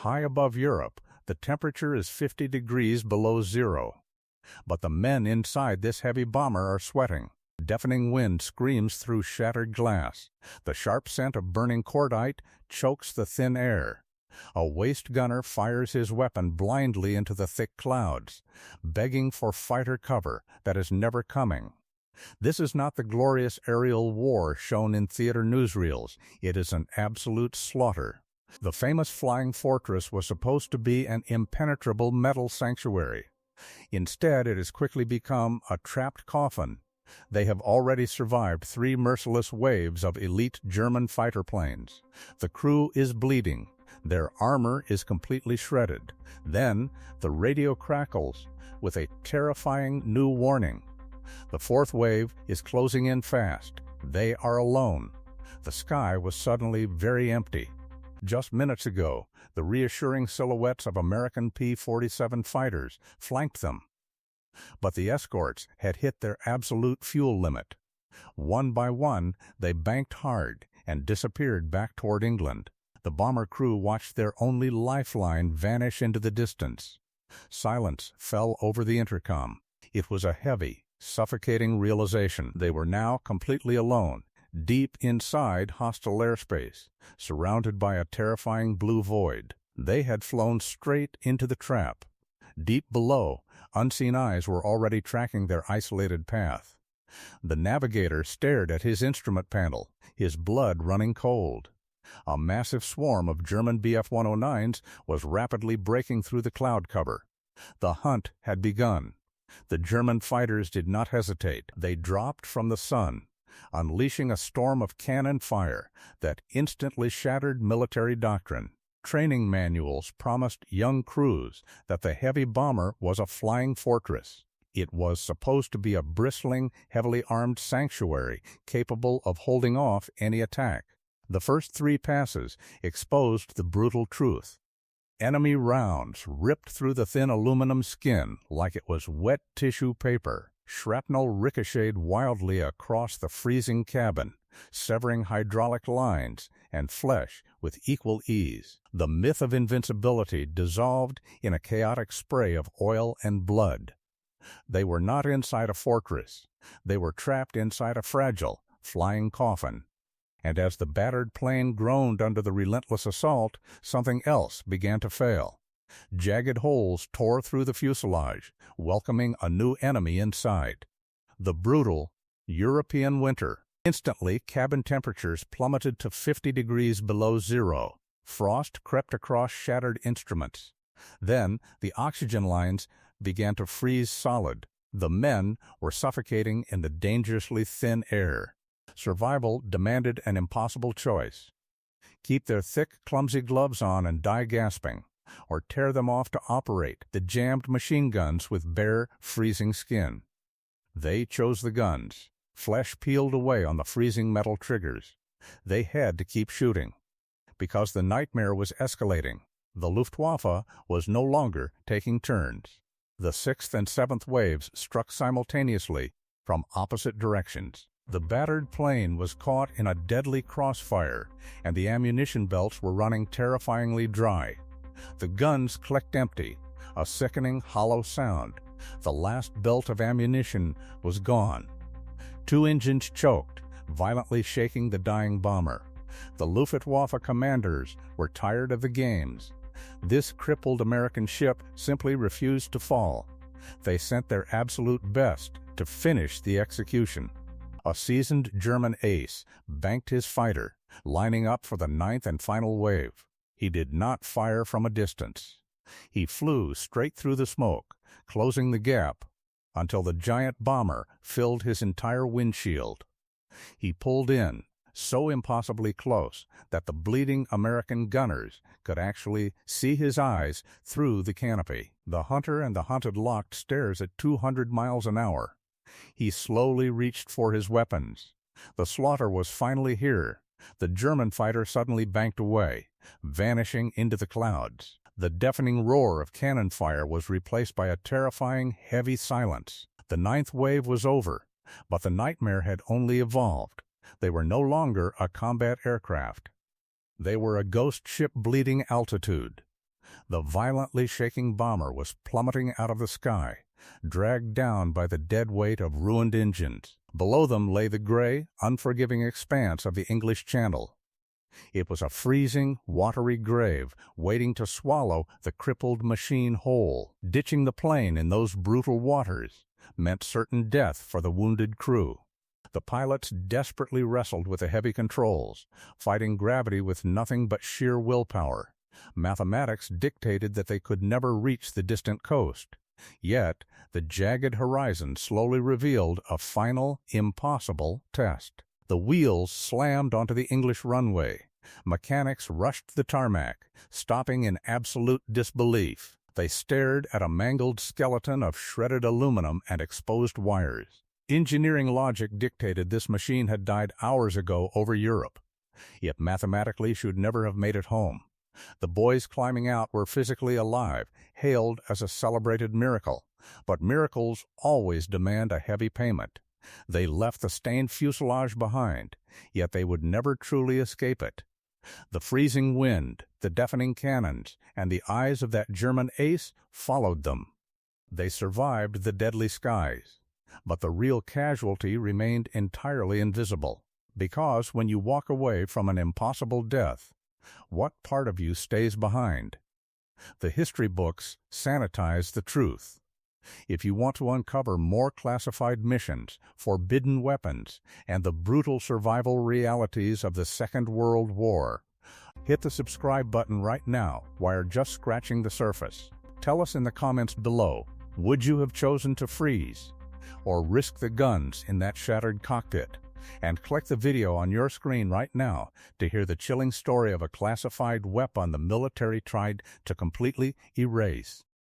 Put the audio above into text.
High above Europe, the temperature is 50 degrees below zero. But the men inside this heavy bomber are sweating. Deafening wind screams through shattered glass. The sharp scent of burning cordite chokes the thin air. A waist gunner fires his weapon blindly into the thick clouds, begging for fighter cover that is never coming. This is not the glorious aerial war shown in theater newsreels. It is an absolute slaughter. The famous flying fortress was supposed to be an impenetrable metal sanctuary. Instead, it has quickly become a trapped coffin. They have already survived 3 merciless waves of elite German fighter planes. The crew is bleeding. Their armor is completely shredded. Then, the radio crackles with a terrifying new warning. The 4th wave is closing in fast. They are alone. The sky was suddenly very empty. Just minutes ago, the reassuring silhouettes of American P-47 fighters flanked them. But the escorts had hit their absolute fuel limit. One by one, they banked hard and disappeared back toward England. The bomber crew watched their only lifeline vanish into the distance. Silence fell over the intercom. It was a heavy, suffocating realization. They were now completely alone, deep inside hostile airspace, surrounded by a terrifying blue void. They had flown straight into the trap. Deep below, unseen eyes were already tracking their isolated path. The navigator stared at his instrument panel, his blood running cold. A massive swarm of German Bf-109s was rapidly breaking through the cloud cover. The hunt had begun. The German fighters did not hesitate. They dropped from the sun, unleashing a storm of cannon fire that instantly shattered military doctrine. Training manuals promised young crews that the heavy bomber was a flying fortress. It was supposed to be a bristling, heavily armed sanctuary capable of holding off any attack. The first 3 passes exposed the brutal truth. Enemy rounds ripped through the thin aluminum skin like it was wet tissue paper. Shrapnel ricocheted wildly across the freezing cabin, severing hydraulic lines and flesh with equal ease. The myth of invincibility dissolved in a chaotic spray of oil and blood. They were not inside a fortress. They were trapped inside a fragile, flying coffin. And as the battered plane groaned under the relentless assault, something else began to fail. Jagged holes tore through the fuselage, welcoming a new enemy inside. The brutal European winter. Instantly, cabin temperatures plummeted to 50 degrees below zero. Frost crept across shattered instruments. Then, the oxygen lines began to freeze solid. The men were suffocating in the dangerously thin air. Survival demanded an impossible choice. Keep their thick, clumsy gloves on and die gasping, or tear them off to operate the jammed machine guns with bare, freezing skin. They chose the guns. Flesh peeled away on the freezing metal triggers. They had to keep shooting. Because the nightmare was escalating, the Luftwaffe was no longer taking turns. The 6th and 7th waves struck simultaneously from opposite directions. The battered plane was caught in a deadly crossfire, and the ammunition belts were running terrifyingly dry. The guns clicked empty, a sickening, hollow sound. The last belt of ammunition was gone. 2 engines choked, violently shaking the dying bomber. The Luftwaffe commanders were tired of the games. This crippled American ship simply refused to fall. They sent their absolute best to finish the execution. A seasoned German ace banked his fighter, lining up for the 9th and final wave. He did not fire from a distance. He flew straight through the smoke, closing the gap until the giant bomber filled his entire windshield. He pulled in, so impossibly close that the bleeding American gunners could actually see his eyes through the canopy. The hunter and the hunted locked stares at 200 miles an hour. He slowly reached for his weapons. The slaughter was finally here. The German fighter suddenly banked away, vanishing into the clouds. The deafening roar of cannon fire was replaced by a terrifying, heavy silence. The 9th wave was over, but the nightmare had only evolved. They were no longer a combat aircraft. They were a ghost ship bleeding altitude. The violently shaking bomber was plummeting out of the sky, dragged down by the dead weight of ruined engines. Below them lay the gray, unforgiving expanse of the English Channel. It was a freezing, watery grave waiting to swallow the crippled machine whole. Ditching the plane in those brutal waters meant certain death for the wounded crew. The pilots desperately wrestled with the heavy controls, fighting gravity with nothing but sheer willpower. Mathematics dictated that they could never reach the distant coast. Yet, the jagged horizon slowly revealed a final, impossible test. The wheels slammed onto the English runway. Mechanics rushed the tarmac, stopping in absolute disbelief. They stared at a mangled skeleton of shredded aluminum and exposed wires. Engineering logic dictated this machine had died hours ago over Europe. It mathematically should never have made it home. The boys climbing out were physically alive, hailed as a celebrated miracle. But miracles always demand a heavy payment. They left the stained fuselage behind, yet they would never truly escape it. The freezing wind, the deafening cannons, and the eyes of that German ace followed them. They survived the deadly skies, but the real casualty remained entirely invisible. Because when you walk away from an impossible death, what part of you stays behind? The history books sanitize the truth. If you want to uncover more classified missions, forbidden weapons, and the brutal survival realities of the Second World War, hit the subscribe button right now while you're just scratching the surface. Tell us in the comments below, would you have chosen to freeze or risk the guns in that shattered cockpit? And click the video on your screen right now to hear the chilling story of a classified weapon the military tried to completely erase.